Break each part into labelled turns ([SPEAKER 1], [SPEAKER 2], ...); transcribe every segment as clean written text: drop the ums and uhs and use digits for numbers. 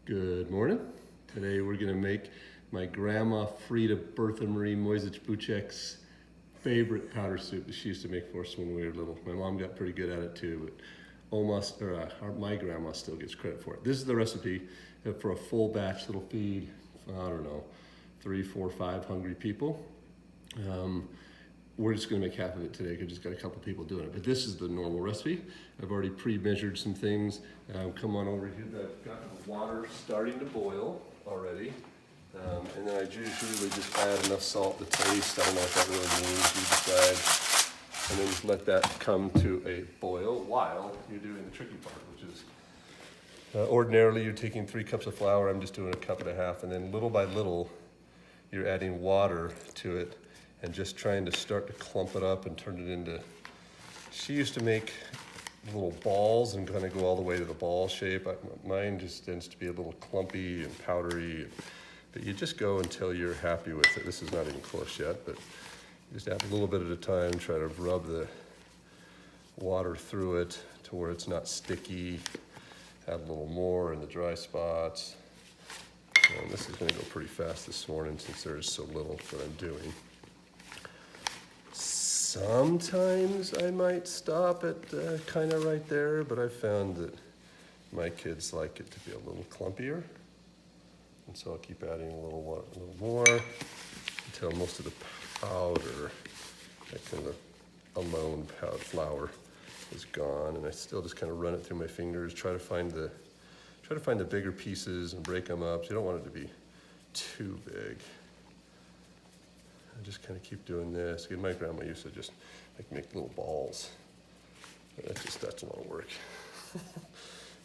[SPEAKER 1] Good morning. Today we're going to make my grandma Frieda Bertha Marie Moisich-Buchek's favorite powder soup that she used to make for us when we were little. My mom got pretty good at it too, but my grandma still gets credit for it. This is the recipe for a full batch that'll feed, I don't know, 3, 4, 5 hungry people. We're just going to make half of it today because just got a couple people doing it. But this is the normal recipe. I've already pre-measured some things. Come on over here. I've got the water starting to boil already. And then I usually just add enough salt to taste. I don't know what that really means. You decide. And then just let that come to a boil while you're doing the tricky part, which is ordinarily you're taking 3 cups of flour. I'm just doing 1.5 cups. And then little by little, you're adding water to it and just trying to start to clump it up and turn it into, she used to make little balls and kind of go all the way to the ball shape. Mine just tends to be a little clumpy and powdery, but you just go until you're happy with it. This is not even close yet, but you just add a little bit at a time, try to rub the water through it to where it's not sticky. Add a little more in the dry spots. And this is going to go pretty fast this morning since there is so little that I'm doing. Sometimes I might stop at kind of right there, but I've found that my kids like it to be a little clumpier. And so I'll keep adding a little more until most of the powder, that kind of alone powder flour, is gone. And I still just kind of run it through my fingers, try to find the bigger pieces and break them up. So you don't want it to be too big. I just kind of keep doing this. Again, my grandma used to just make little balls. That's a lot of work.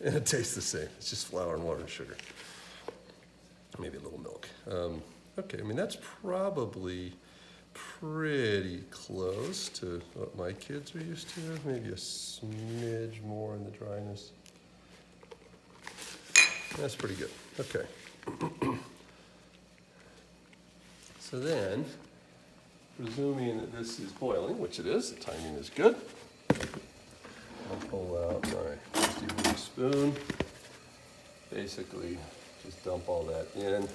[SPEAKER 1] And it tastes the same. It's just flour and water and sugar. Maybe a little milk. Okay, I mean, that's probably pretty close to what my kids are used to. Maybe a smidge more in the dryness. That's pretty good. Okay. So then, presuming that this is boiling, which it is, the timing is good, I'll pull out my trusty blue spoon. Basically, just dump all that in.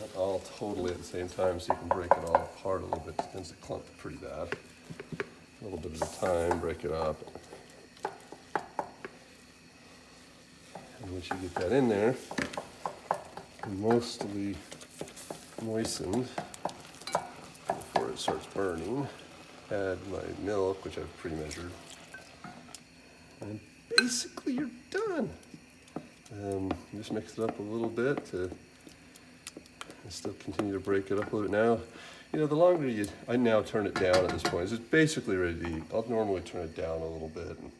[SPEAKER 1] Not all totally at the same time so you can break it all apart a little bit. It tends to clump pretty bad. A little bit at a time, break it up. And once you get that in there, mostly moistened before it starts burning, add my milk, which I've pre-measured, and basically you're done. Just mix it up a little bit and still continue to break it up a little bit. Now, you know, the longer I now turn it down at this point. It's basically ready to eat. I'll normally turn it down a little bit and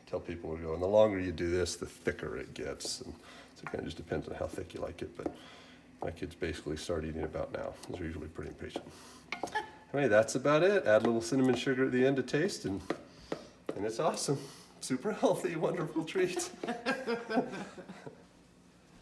[SPEAKER 1] tell people where to go. And the longer you do this, the thicker it gets. And so it kind of just depends on how thick you like it. But my kids basically start eating about now. They're usually pretty impatient. Anyway, that's about it. Add a little cinnamon sugar at the end to taste, and it's awesome. Super healthy, wonderful treat.